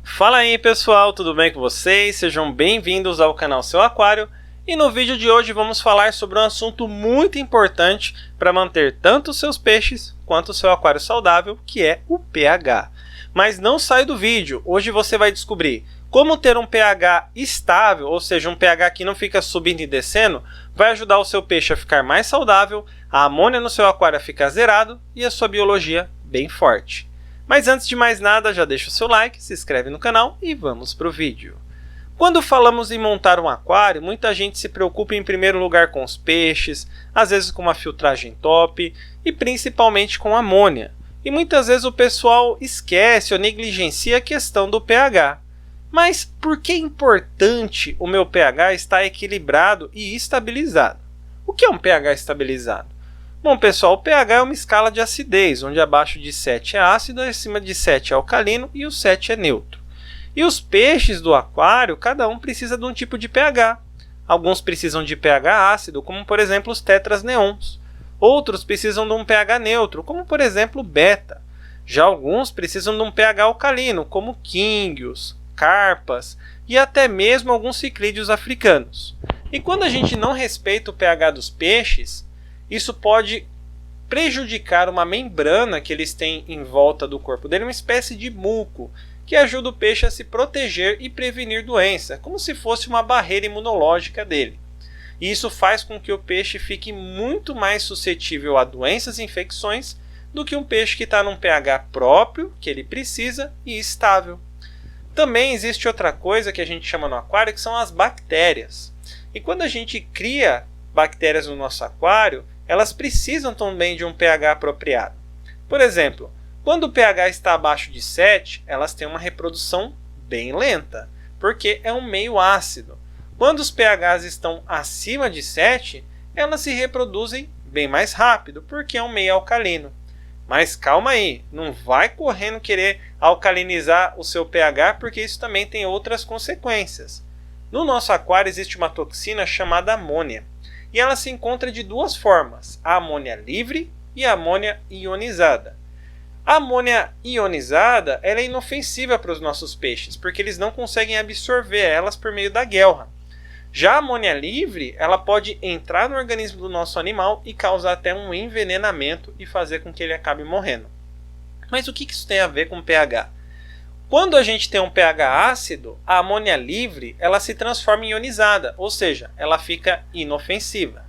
Fala aí pessoal, tudo bem com vocês? Sejam bem-vindos ao canal Seu Aquário e no vídeo de hoje vamos falar sobre um assunto muito importante para manter tanto os seus peixes quanto o seu aquário saudável, que é o pH. Mas não sai do vídeo, hoje você vai descobrir como ter um pH estável, ou seja, um pH que não fica subindo e descendo, vai ajudar o seu peixe a ficar mais saudável, a amônia no seu aquário a ficar zerado e a sua biologia bem forte. Mas antes de mais nada, já deixa o seu like, se inscreve no canal e vamos para o vídeo. Quando falamos em montar um aquário, muita gente se preocupa em primeiro lugar com os peixes, às vezes com uma filtragem top e principalmente com amônia. E muitas vezes o pessoal esquece ou negligencia a questão do pH. Mas por que é importante o meu pH estar equilibrado e estabilizado? O que é um pH estabilizado? Bom, pessoal, o pH é uma escala de acidez, onde abaixo de 7 é ácido, acima de 7 é alcalino e o 7 é neutro. E os peixes do aquário, cada um precisa de um tipo de pH. Alguns precisam de pH ácido, como por exemplo os tetras neons. Outros precisam de um pH neutro, como por exemplo o beta. Já alguns precisam de um pH alcalino, como quínguios, carpas e até mesmo alguns ciclídeos africanos. E quando a gente não respeita o pH dos peixes, isso pode prejudicar uma membrana que eles têm em volta do corpo dele, uma espécie de muco, que ajuda o peixe a se proteger e prevenir doença, como se fosse uma barreira imunológica dele. E isso faz com que o peixe fique muito mais suscetível a doenças e infecções do que um peixe que está num pH próprio, que ele precisa, e estável. Também existe outra coisa que a gente chama no aquário, que são as bactérias. E quando a gente cria bactérias no nosso aquário, elas precisam também de um pH apropriado. Por exemplo, quando o pH está abaixo de 7, elas têm uma reprodução bem lenta, porque é um meio ácido. Quando os pHs estão acima de 7, elas se reproduzem bem mais rápido, porque é um meio alcalino. Mas calma aí, não vai correndo querer alcalinizar o seu pH, porque isso também tem outras consequências. No nosso aquário existe uma toxina chamada amônia, e ela se encontra de duas formas, a amônia livre e a amônia ionizada. A amônia ionizada ela é inofensiva para os nossos peixes, porque eles não conseguem absorver elas por meio da guelra. Já a amônia livre, ela pode entrar no organismo do nosso animal e causar até um envenenamento e fazer com que ele acabe morrendo. Mas o que isso tem a ver com pH? Quando a gente tem um pH ácido, a amônia livre ela se transforma em ionizada, ou seja, ela fica inofensiva.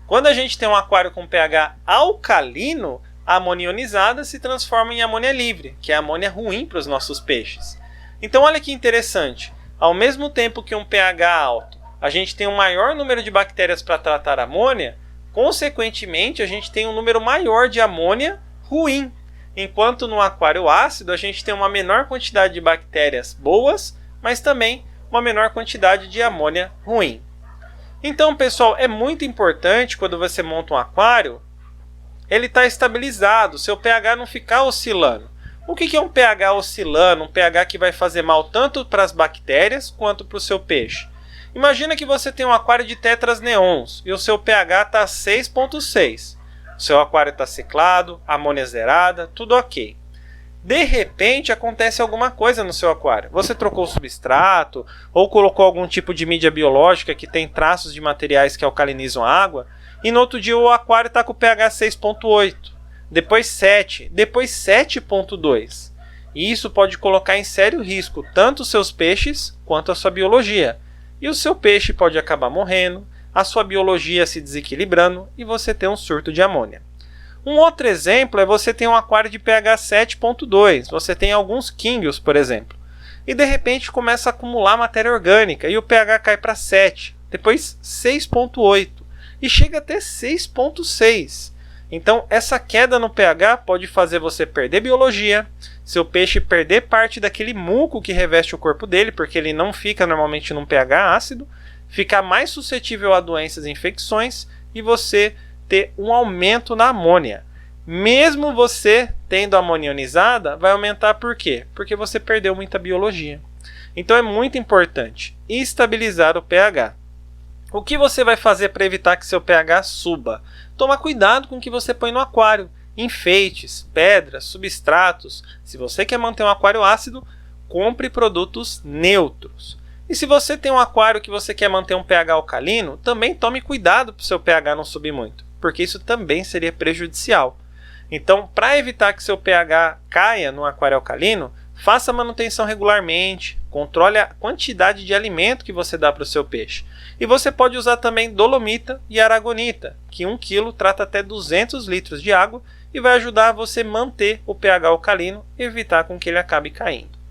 Quando a gente tem um aquário com pH alcalino, a amônia ionizada se transforma em amônia livre, que é a amônia ruim para os nossos peixes. Então olha que interessante, ao mesmo tempo que um pH alto, a gente tem um maior número de bactérias para tratar a amônia, consequentemente a gente tem um número maior de amônia ruim. Enquanto no aquário ácido a gente tem uma menor quantidade de bactérias boas, mas também uma menor quantidade de amônia ruim. Então, pessoal, é muito importante quando você monta um aquário, ele está estabilizado, seu pH não ficar oscilando. O que é um pH oscilando? Um pH que vai fazer mal tanto para as bactérias quanto para o seu peixe. Imagina que você tem um aquário de tetras neons e o seu pH está 6,6. O seu aquário está ciclado, amônia zerada, tudo ok. De repente acontece alguma coisa no seu aquário. Você trocou o substrato ou colocou algum tipo de mídia biológica que tem traços de materiais que alcalinizam a água e no outro dia o aquário está com o pH 6,8, depois 7, depois 7,2. E isso pode colocar em sério risco tanto os seus peixes quanto a sua biologia. E o seu peixe pode acabar morrendo, a sua biologia se desequilibrando e você ter um surto de amônia. Um outro exemplo é você ter um aquário de pH 7,2, você tem alguns quínguios, por exemplo, e de repente começa a acumular matéria orgânica e o pH cai para 7, depois 6,8 e chega até 6,6. Então essa queda no pH pode fazer você perder biologia, seu peixe perder parte daquele muco que reveste o corpo dele, porque ele não fica normalmente num pH ácido, ficar mais suscetível a doenças e infecções e você ter um aumento na amônia. Mesmo você tendo amônia ionizada, vai aumentar por quê? Porque você perdeu muita biologia. Então é muito importante estabilizar o pH. O que você vai fazer para evitar que seu pH suba? Tomar cuidado com o que você põe no aquário. Enfeites, pedras, substratos. Se você quer manter um aquário ácido, compre produtos neutros. E se você tem um aquário que você quer manter um pH alcalino, também tome cuidado para o seu pH não subir muito, porque isso também seria prejudicial. Então, para evitar que seu pH caia no aquário alcalino, faça manutenção regularmente, controle a quantidade de alimento que você dá para o seu peixe. E você pode usar também dolomita e aragonita, que 1 kg trata até 200 litros de água e vai ajudar você a manter o pH alcalino e evitar com que ele acabe caindo.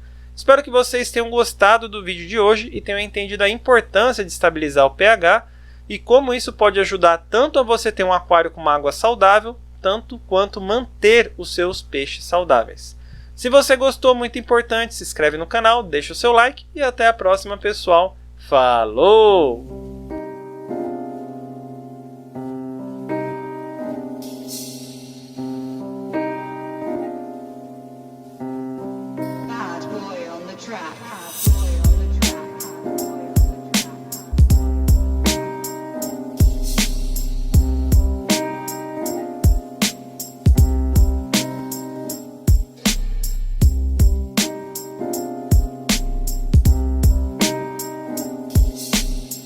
Espero que vocês tenham gostado do vídeo de hoje e tenham entendido a importância de estabilizar o pH e como isso pode ajudar tanto a você ter um aquário com uma água saudável, tanto quanto manter os seus peixes saudáveis. Se você gostou, muito importante, se inscreve no canal, deixa o seu like e até a próxima, pessoal. Falou!